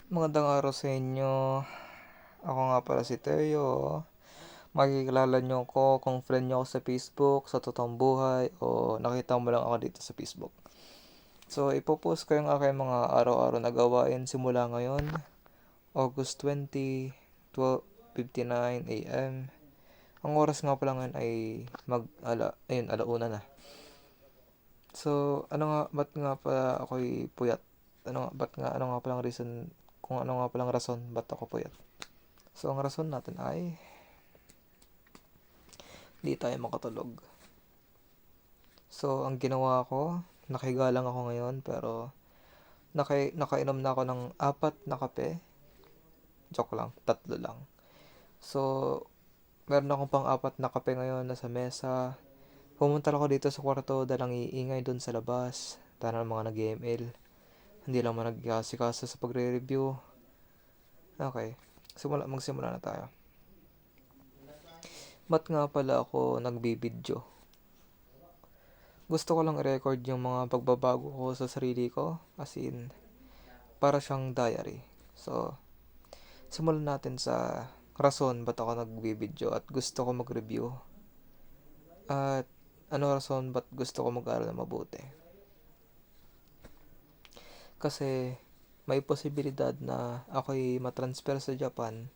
Magandang araw sa inyo. Ako nga pala si Teo. Makikilala niyo ko kung friend niyo ako sa Facebook, sa totoong buhay, o nakita mo lang ako dito sa Facebook. So, ipopost ko yung aking mga araw-araw na gawain simula ngayon, August 20, 12:59 a.m. Ang oras nga pala ngayon ay alauna na. So, ba't nga pala ako'y puyat? Ano nga palang reason, kung ano nga palang rason, ba't ako puyat? So, ang rason natin ay di tayo makatulog. So, ang ginawa ko, nakahiga lang ako ngayon, pero nakainom na ako ng 4 na kape. Joke lang, 3 lang. So, meron akong pang 4 na kape ngayon nasa mesa. Pumunta ako dito sa kwarto dahil ang iingay dun sa labas. Dahil ng mga nag-ML. Hindi lang man nag-asikaso sa pagre-review. Okay, magsimula na tayo. Ba't nga pala ako nagbibideo? Gusto ko lang i-record yung mga pagbabago ko sa sarili ko, as in, para siyang diary. So, simulan natin sa rason ba't ako nagbibideo at gusto ko mag-review. At ano rason ba't gusto ko mag-aral na mabuti. Kasi may posibilidad na ako'y matransfer sa Japan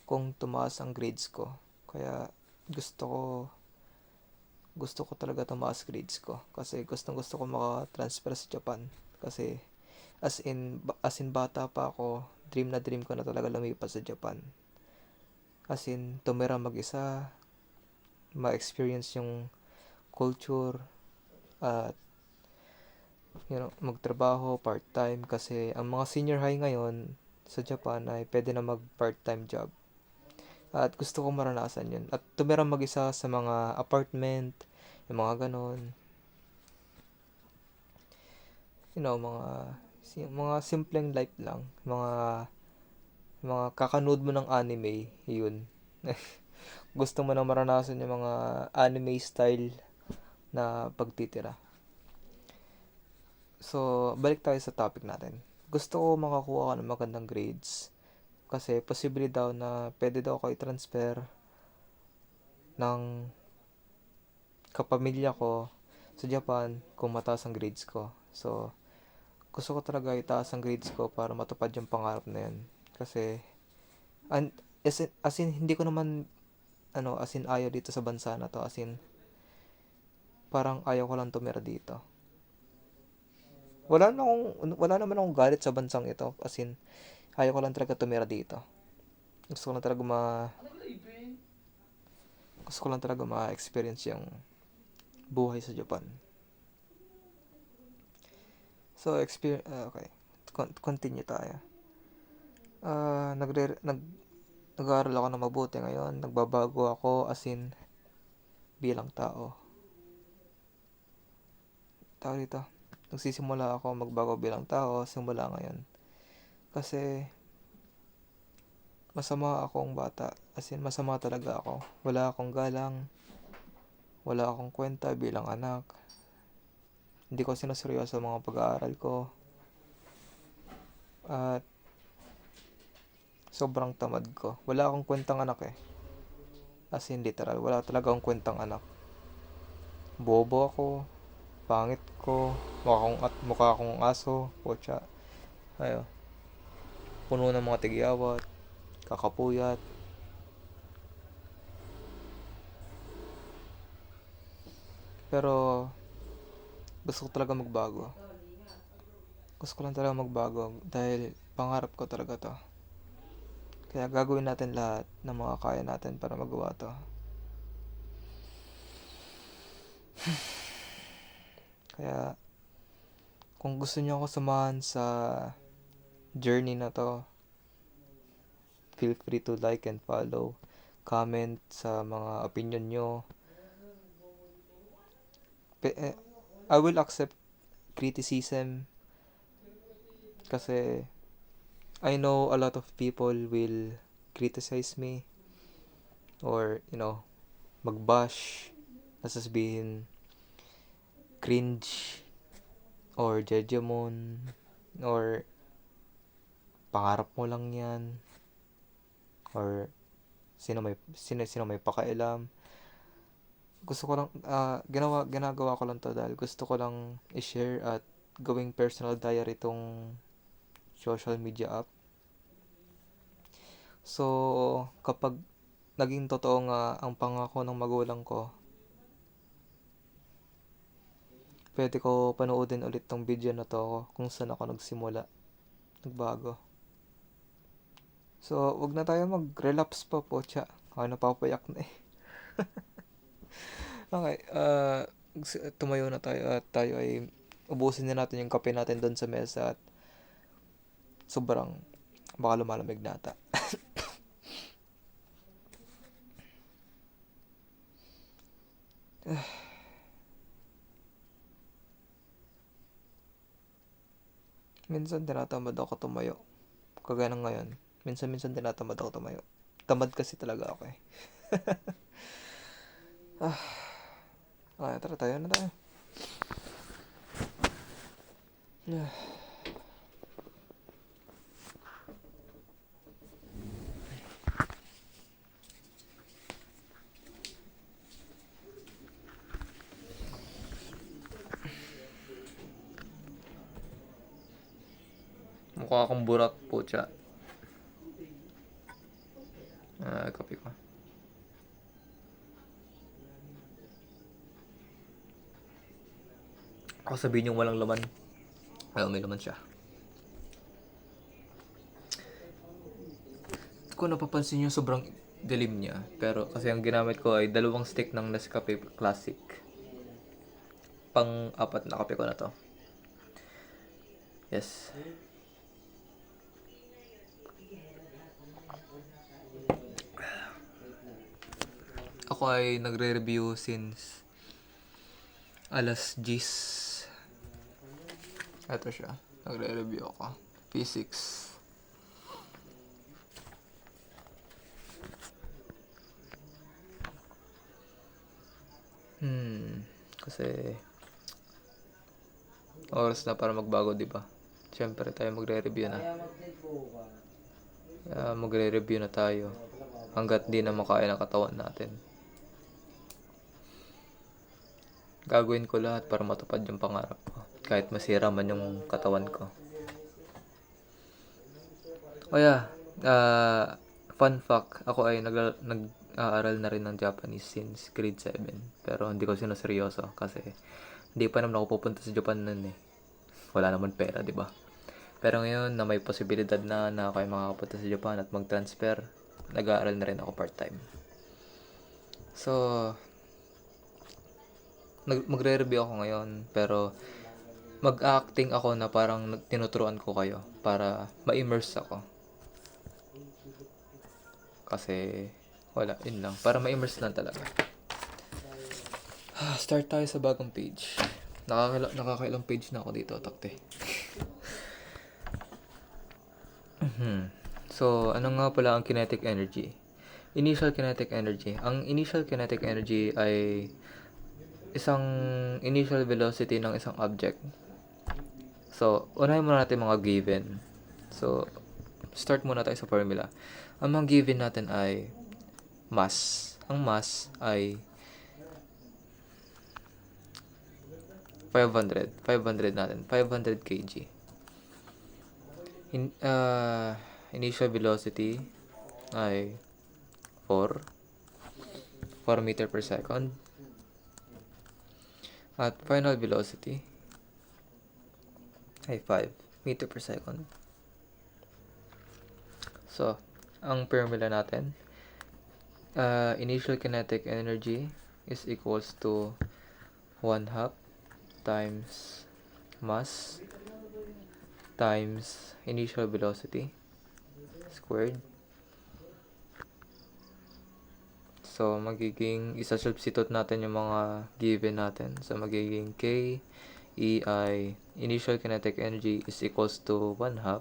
kung tumaas ang grades ko. Kaya gusto ko gusto ko talaga tumaas grades ko kasi gusto ko maka-transfer sa Japan kasi as in bata pa ako, dream ko na talaga lumipat sa Japan, as in tumira mag-isa, ma-experience yung culture, at magtrabaho part-time kasi ang mga senior high ngayon sa Japan ay pwede na mag part-time job, at gusto ko maranasan yun at tumira mag-isa sa mga apartment, yung mga ganon, mga simpleng life lang, mga kakanood mo ng anime, yun. Gusto mo na maranasan yung mga anime style na pagtitira. So, balik tayo sa topic natin. Gusto ko makakuha ka ng magandang grades kasi posible daw na pwede daw ako i-transfer ng kapamilya ko sa Japan kung mataas ang grades ko. So, gusto ko talaga itaas ang grades ko para matupad yung pangarap na yun. Kasi, as in hindi ko naman, as in ayaw dito sa bansa na to. As in, parang ayaw ko lang tumira dito. Wala naman akong galit sa bansang ito. As in, ayaw ko lang talaga tumira dito. Gusto ko lang talaga ma-experience yung buhay sa Japan. So, okay. Continue tayo. Nag-aaral ako na mabuti ngayon. Nagbabago ako as in bilang tao. Dito. Nagsisimula ako magbago bilang tao simula ngayon. Kasi masama akong bata. As in, masama talaga ako. Wala akong galang. Wala akong kwenta bilang anak. Hindi ko sinuseryoso mga pag-aaral ko. At sobrang tamad ko. Wala akong kwentang anak eh. As in, literal. Wala talaga akong kwentang anak. Bobo ako. Pangit ko. Mukha akong aso. Pocha. Ayo. Puno ng mga tigyawat. Kakapuyat. Pero gusto ko talaga magbago. Gusto ko lang talaga magbago dahil pangarap ko talaga to. Kaya gagawin natin lahat ng mga kaya natin para magawa to. Kaya kung gusto niyo ako samahan sa journey na to, feel free to like and follow, comment sa mga opinion nyo. I will accept criticism kasi I know a lot of people will criticize me or magbash, nasasabihin cringe or jejemon or pangarap mo lang yan, or sino may pakialam. Gusto ko lang, ginagawa ko lang to dahil gusto ko lang i-share at gawing personal diary tong social media app. So, kapag naging totoo nga ang pangako ng magulang ko, pwede ko panoodin ulit tong video na to kung saan ako nagsimula, nagbago. So, wag na tayo mag-relapse pa po, tsa. Ako napapayak na eh. Okay, tumayo na tayo at tayo ay ubusin na natin yung kape natin doon sa mesa at sobrang baka lumalamig na ata. Minsan tinatamad ako tumayo. Kagaya ng ngayon. Minsan tinatamad ako tumayo. Tamad kasi talaga ako eh. Tara tayo na tayo. Mukha akong burak po, tsa. Kape ko. Ako sabihin yung walang laman. May laman siya. Kung napapansin nyo, sobrang dilim niya. Pero kasi ang ginamit ko ay 2 stick ng Nescafe Classic. Pang-4 na kape ko na to. Yes. Ako ay nagre-review since alas 10. Ito siya. Nagre-review ako. Physics. Kasi oras na para magbago, di ba? Siyempre tayo magre-review na. Magre-review na tayo hanggat di na makain ang katawan natin. Gagawin ko lahat para matupad yung pangarap ko, kahit masira man yung katawan ko. Fun fact, ako ay nag-aaral na rin ng Japanese since grade 7. Pero hindi ko sinuseryoso kasi hindi pa naman ako pupunta sa Japan nun eh. Wala naman pera, di ba? Pero ngayon na may posibilidad na ako ay makakapunta sa Japan at mag-transfer, nag-aaral na rin ako part-time. So, magre-review ako ngayon, pero mag-acting ako na parang tinuturuan ko kayo para ma-immerse ako. Kasi wala, yun lang. Para ma-immerse lang talaga. Start tayo sa bagong page. Nakakailang page na ako dito, takte. So, ano nga pala ang kinetic energy? Initial kinetic energy. Ang initial kinetic energy ay isang initial velocity ng isang object. So, unahin muna natin mga given. So, start muna tayo sa formula. Ang mga given natin ay mass. Ang mass ay 500 natin. 500 kg. Initial velocity ay 4 meter per second. At final velocity ay 5 meter per second. So, ang formula natin, initial kinetic energy is equals to 1/2 times mass times initial velocity squared. So, magiging, isa-substitute natin yung mga given natin. So, magiging K, E, I, initial kinetic energy is equals to 1/2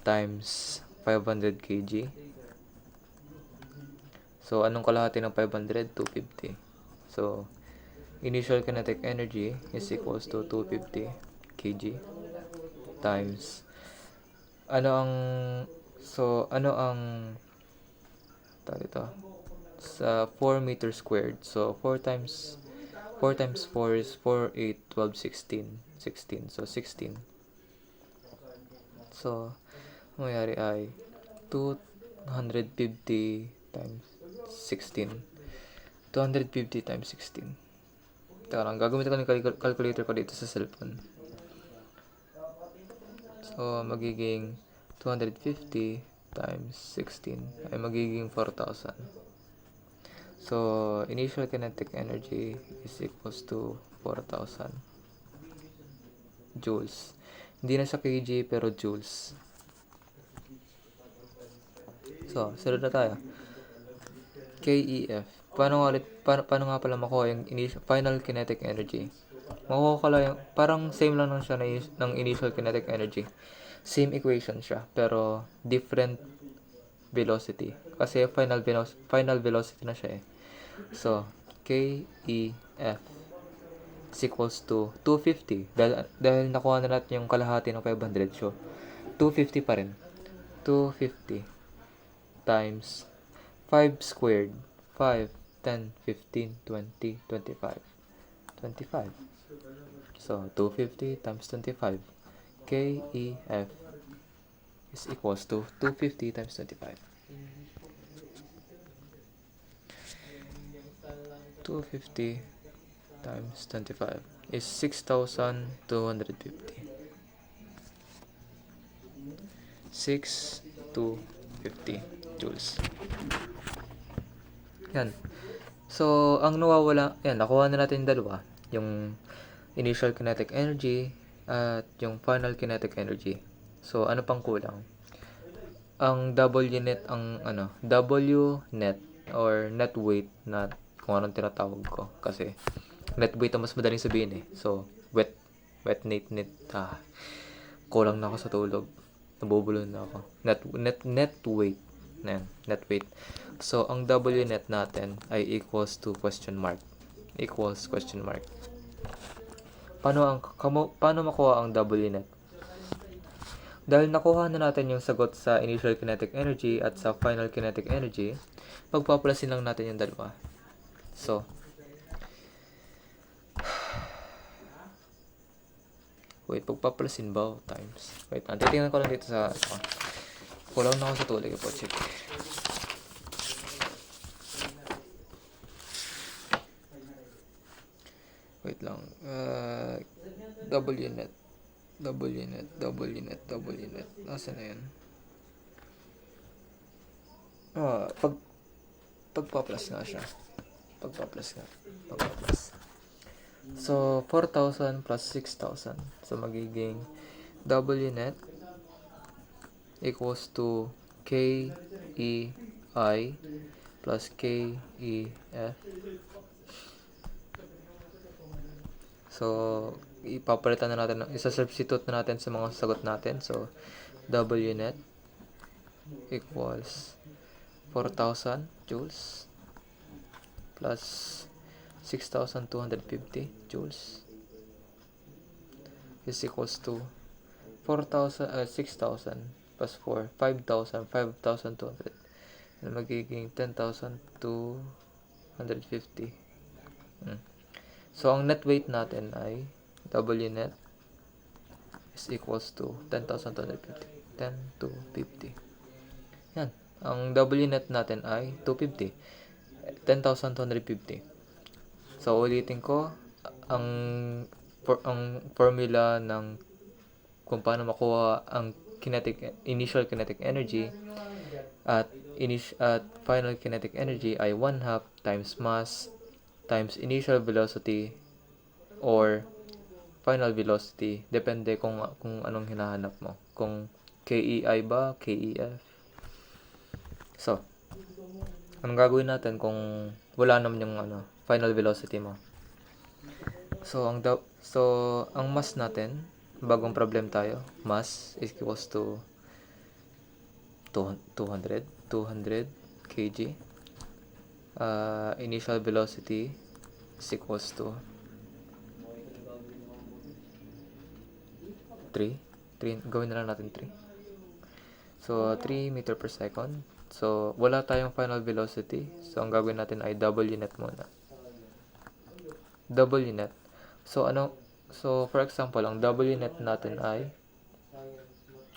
times 500 kg. So, anong kalahati ng 500? 250. So, initial kinetic energy is equals to 250 kg times Ano ang ano ang tawag ito? Sa 4 meters squared. So 4 times 4 is 4, 8, 12, 16. 16. So 16. So mangyayari ay 250 times 16. 250 times 16. Teka lang, gagamitin ko ng calculator ko dito sa cellphone. So, magiging 250 times 16 ay magiging 4,000. So, initial kinetic energy is equals to 4,000 joules. Hindi na siya kg pero joules. So, sunod na tayo. KEF. Paano nga pala makuha yung final kinetic energy? Makuha ka lang yung, parang same lang siya ng initial kinetic energy. Same equation siya, pero different velocity. Kasi final velocity na siya eh. So, KEF is equals to 250. Dahil nakuha na natin yung kalahati ng 500. So, 250 pa rin. 250 times 5 squared. 5, 10, 15, 20, 25. 25. So, 250 times 25. KEF is equals to 250 times 25. 250 times 25 is 6,250. 6,250 joules. Yan. So, ang nawawala, yan, nakuha na natin dalawa. Yung initial kinetic energy at yung final kinetic energy. So, ano pang kulang? Ang W net or net weight na kung anong tinatawag ko. Kasi, net weight ang mas madaling sabihin eh. So, wet net. Kulang na ako sa tulog. Nabubulol na ako. Net weight. Net weight. So, ang W net natin ay equals to question mark. Equals question mark. Paano makuha ang W net? Dahil nakuha na natin yung sagot sa initial kinetic energy at sa final kinetic energy, pagpaplasin lang natin yung dalawa. So, pagpaplasin ba o times? Titingnan ko lang dito sa kulang na ako sa tulog po, check. Wait lang. W net. Nasaan na yan? Pagpa-plus nga siya. Pagpa-plus. So, 4,000 plus 6,000. So, magiging W net equals to KEI plus KEF. So, ipapalitan na natin, isa-substitute na natin sa mga sagot natin. So, W net equals 4,000 joules plus 6,250 joules is equals to 6,000 plus 4, 5,200. And magiging 10,250. So, ang net weight natin ay W net is equals to 10,250. 10,250. Yan. Ang W net natin ay 250. 10,250. So, ulitin ko, ang formula ng kung paano makuha ang initial kinetic energy at final kinetic energy ay 1/2 times mass times initial velocity or final velocity. Depende kung anong hinahanap mo. Kung KEI ba, KEF. So, anong gagawin natin kung wala naman yung final velocity mo? So, ang mass natin, bagong problem tayo, mass is equals to 200 kg. Initial velocity is equals to 3. Gawin na lang natin 3. So, 3 meter per second. So, wala tayong final velocity. So, ang gagawin natin ay W net muna. W net. So, for example, ang W net natin ay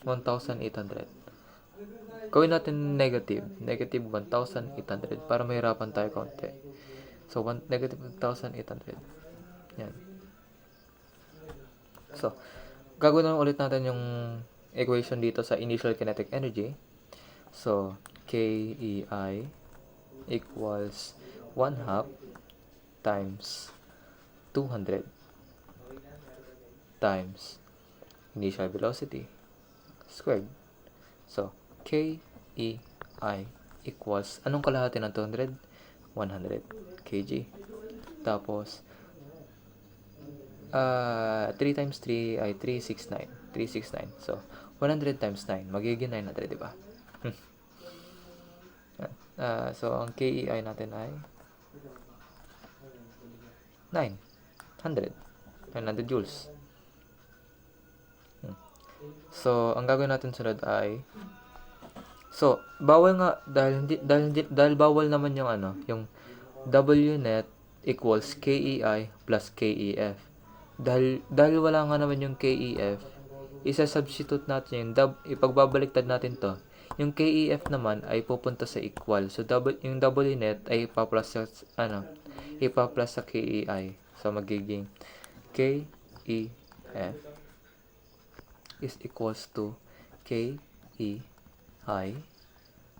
1,800. Gawin natin negative 1,800 para mahirapan tayo konti. So, negative 1,800. Yan. So, gagawin na ulit natin yung equation dito sa initial kinetic energy. So, KEI equals 1/2 times 200 times initial velocity squared. So, KEI equals, anong kalahati ng 200? 100 kg. Tapos, 3 times 3 ay 369. 369. So, 100 times 9. Magiging 900, di ba? So, ang KEI natin ay 900 joules. So, ang gagawin natin sunod ay, so, bawal nga, dahil bawal naman yung yung W net equals KEI plus KEF. Dahil wala nga naman yung KEF, isa-substitute natin ipagbabaliktad natin to. Yung KEF naman ay pupunta sa equal. So, yung W net ay ipa-plus sa KEI. So, magiging KEF is equals to KEI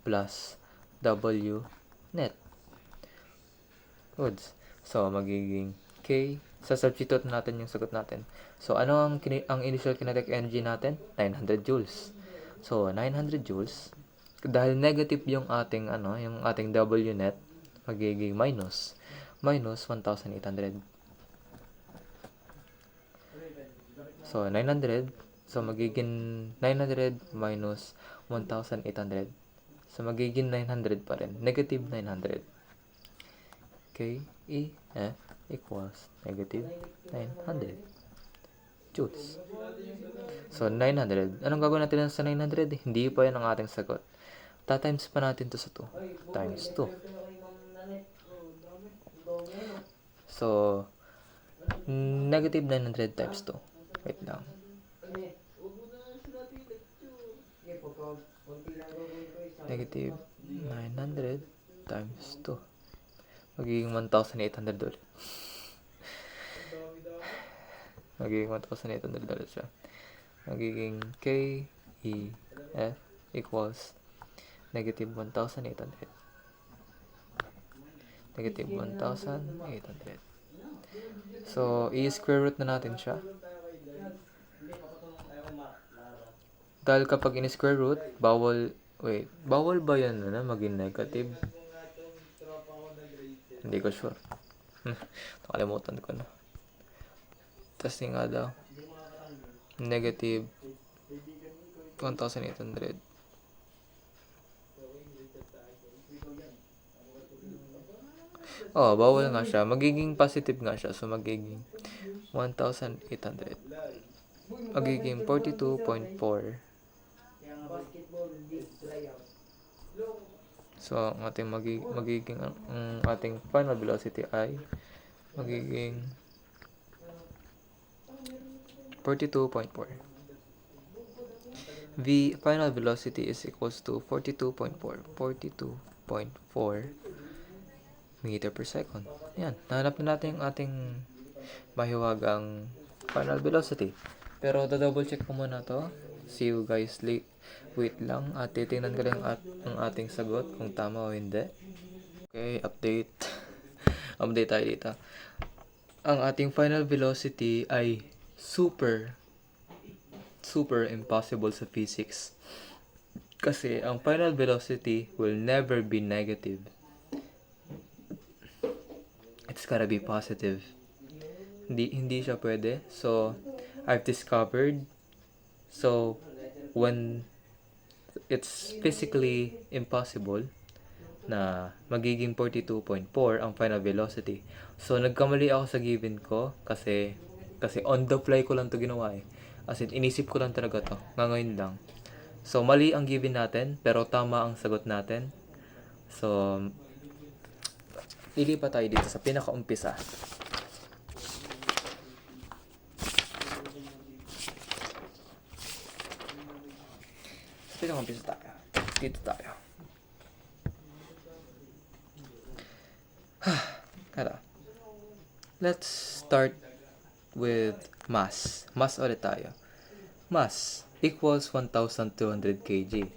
plus W net. Goods. So, magiging substitute natin yung sagot natin. So, ano ang initial kinetic energy natin? 900 joules. So, 900 joules. Dahil negative yung ating W net, magiging minus 1,800. So, 900. So, magiging 900 minus 1,800. So, magiging 900 pa rin. Negative 900. KEF equals negative 900 joules. So, 900. Anong gagawin natin sa 900? Hindi pa yan ang ating sagot. Times pa natin to sa 2. Times 2. So, negative 900 times 2. Wait lang. Negative 900 times 2. Magiging 1,800 ulit. Magiging 1,800 ulit siya. Magiging KEF equals negative 1,800. Negative 1,800. So, i-square root na natin siya. Dahil kapag in-square root, bawal ba yan maging negative? Hindi ko sure. Nakalimutan ko na. Testing nga daw. Negative 1,800. Bawal nga siya. Magiging positive nga siya. So, magiging 1,800. Magiging 42.4. So, ang ating magiging ang ating final velocity ay magiging 42.4. The final velocity is equals to 42.4 meter per second. Yan, nahanap na natin yung ating mahiwagang final velocity. Pero double check ko muna to. See you guys later. Wait lang, at titingnan ko lang ang ating sagot kung tama o hindi. Okay, update. Update tayo dito. Ang ating final velocity ay super impossible sa physics. Kasi ang final velocity will never be negative. It's gotta be positive. Hindi siya pwede. So, I've discovered. So, when it's physically impossible na magiging 42.4 ang final velocity. So, nagkamali ako sa given ko kasi on the fly ko lang to ginawa eh. As in, inisip ko lang talaga to. Ngayon lang. So, mali ang given natin, pero tama ang sagot natin. So, lilipat tayo dito sa pinakaumpisa. Pinakaumpisa tayo. Dito tayo. Hala. Let's start with mass. Mass ulit tayo. Mass equals 1,200 kg.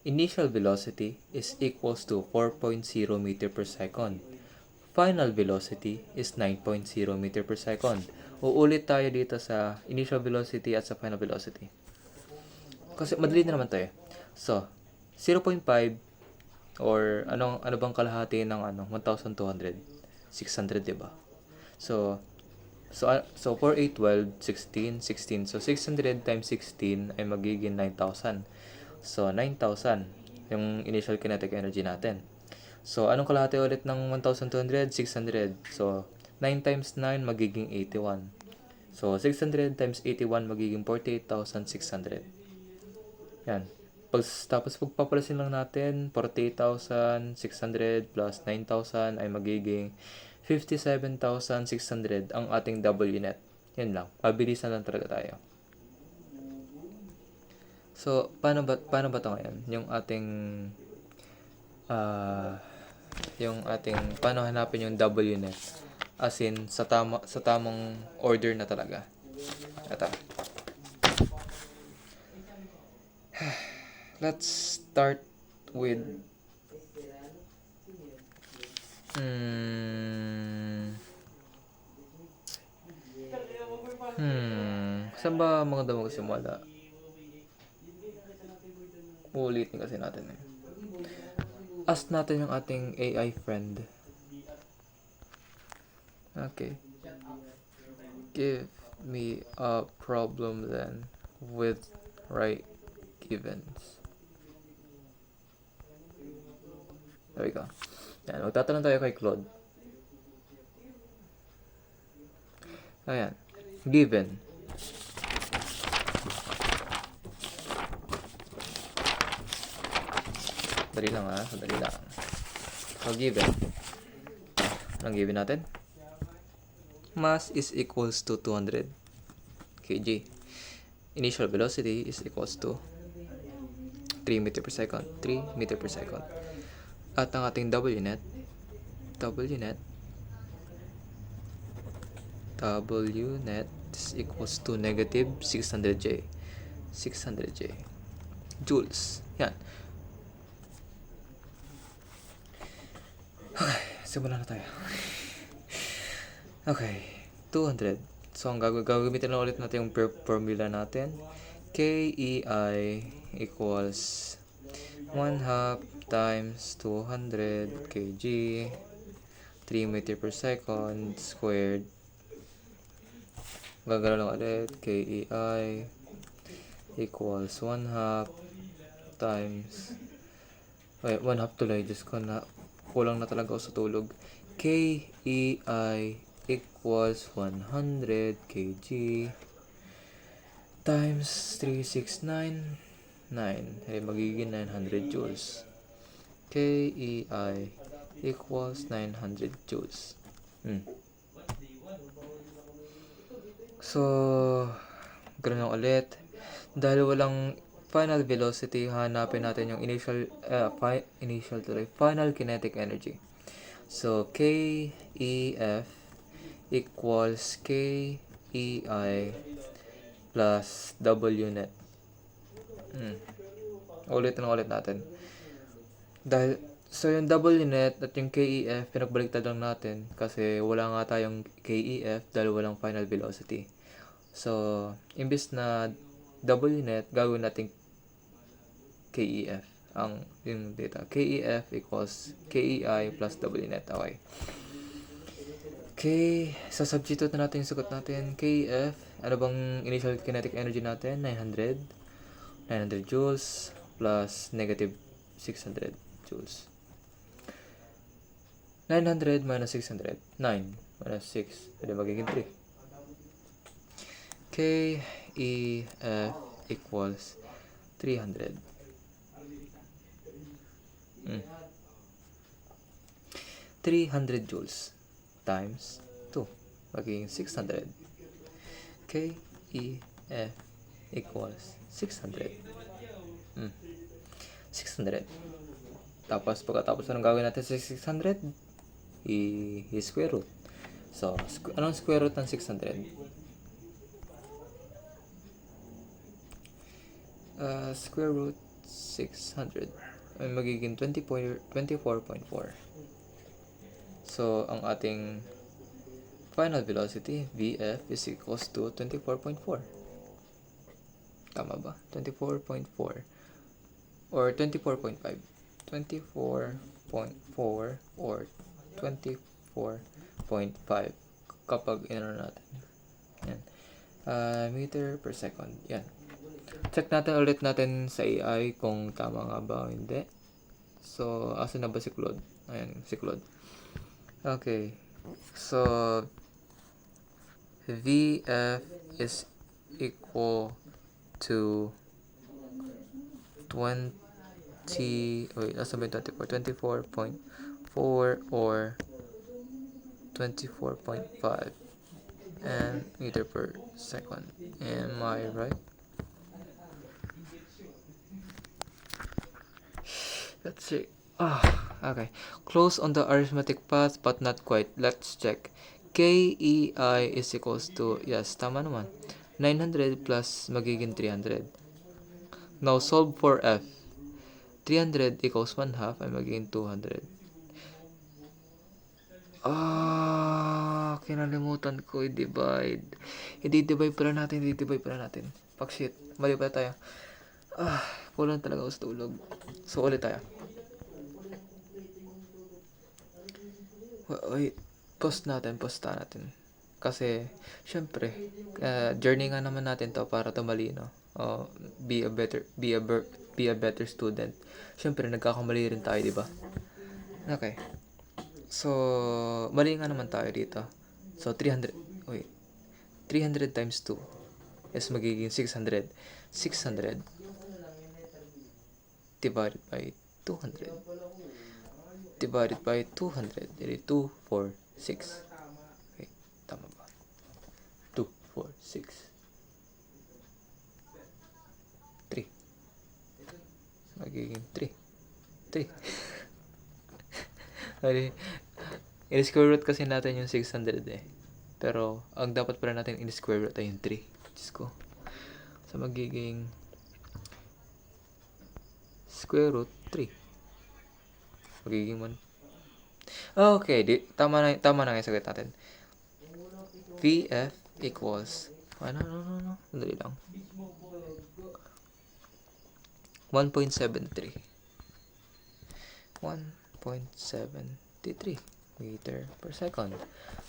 Initial velocity is equals to 4.0 meter per second. Final velocity is 9.0 meter per second. Uulit tayo dito sa initial velocity at sa final velocity. Kasi madali na naman tayo. So, 0.5 or ano bang kalahati ng 1,200? 600, diba? So 4, 8, 12, 16, 16. So, 600 times 16 ay magiging 9,000. So, 9,000 yung initial kinetic energy natin. So, anong kalahati ulit ng 1,200? 600. So, 9 times 9 magiging 81. So, 600 times 81 magiging 48,600. Yan. Tapos pagpapalasin lang natin, 48,600 plus 9,000 ay magiging 57,600 ang ating WNet. Yan lang. Mabilisan lang talaga tayo. So, paano ba ito ngayon? Paano hanapin yung WNet? As in, sa tamang order na talaga. Ito. Let's start with saan ba maganda magsimula? Uulitin kasi natin eh. Ask natin yung ating AI friend. Okay. Give me a problem then with right givens. There we go. Yan, magtatanong tayo kay Claude. Ayan. Given. Dali lang ha. Dali lang. So, given. Anong given natin? Mass is equals to 200 kg. Initial velocity is equals to 3 meter per second. 3 meter per second. At ang ating WNet is equals to negative 600J. 600J. Joules. Yan. Okay, simulan na tayo. Okay, 200. So, ang gagamitin na ulit natin yung formula natin. KEI equals 1/2 times 200 kg 3 meter per second squared. Gagalaw lang ulit. KEI equals 1/2 times 1/2 tuloy. Diyos ko na. Kulang na talaga ako sa tulog. KEI equals 100 kg times 3699 ay magiging 900 joules. KEI equals 900 joules. So, ganoon lang ulit. Dahil walang final velocity, hanapin natin yung final kinetic energy. So, KEF equals KEI plus WNet. Ulit natin. So yung WNet at yung KEF, pinagbaliktad lang natin kasi wala nga tayong KEF dahil walang final velocity. So, imbis na WNet, gagawin natin KEF. Yung data. KEF equals KEI plus WNet. Okay. So substitute na natin yung sagot natin. KEF, ano bang initial kinetic energy natin? 900 joules plus negative 600 joules. 900 minus 600. 9 minus 6. Pwede magiging 3. KEF equals 300. 300 joules times 2, magiging 600. KEF equals 600. 600. Tapos pagkatapos anong gagawin natin sa 600? I-square root. So, anong square root ng 600? Square root 600 ay magiging 24.4. So, ang ating final velocity, VF, is equals to 24.4. Tama ba? 24.4 or 24.5. 24.4 or 24.5 kapag inano natin. Yan. Meter per second. Yan. Check natin ulit natin sa AI kung tama nga ba o hindi. So, asan na ba si Claude? Ayan, si Claude. Okay. So, VF is equal to 24.4 or 24.5 and meter per second. Am I right? Let's see. Okay. Close on the arithmetic path but not quite. Let's check. KEI is equals to, yes, tama naman. 900 plus magiging 300. Now solve for F. 300 equals 1 half ay magiging 200. Kinalimutan ko i-divide. I-divide pala natin. Fuck shit. Mali pala tayo. Kulang talaga ako sa tulog. So, ulit tayo. Wait. Pause natin. Kasi, syempre, journey nga naman natin to para to malino. Be a better student. Syempre, nagkakamali rin tayo, di ba? Okay. So, mali nga naman tayo dito. So, 300 times 2 is magiging 600. 600 divided by 200. Divided by 200. Jadi 2, 4, 6. Okay, tama ba? 2, 4, 6. 3. Magiging 3. In-square root kasi natin yung 600 eh. Pero, ang dapat pala natin in-square root ay yung 3. Diyos ko. So, magiging square root 3. Magiging 1. Okay, tama na yung sagot natin. VF equals, no. Sandali lang. 1.73. 1.73 meter per second.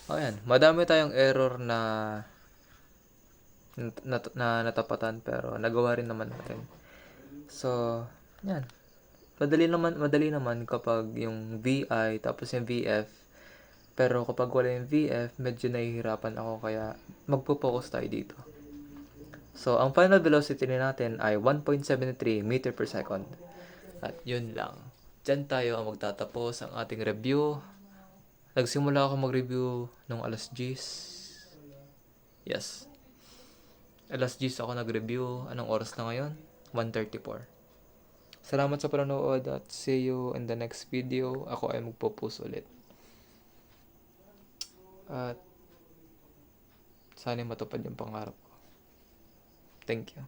Ayan, madami tayong error na natapatan pero nagawa rin naman natin. So, yan. Madali naman kapag yung VI tapos yung VF. Pero kapag wala yung VF, medyo nahihirapan ako kaya magpo-focus tayo dito. So, ang final velocity natin ay 1.73 meter per second. At yun lang. Diyan tayo ang magtatapos ang ating review. Nagsimula ako mag-review nung alas 10. Yes. Alas 10 ako nag-review. Anong oras na ngayon? 1:34. Salamat sa panonood at see you in the next video. Ako ay magpo-post ulit. At sana matupad yung pangarap ko. Thank you.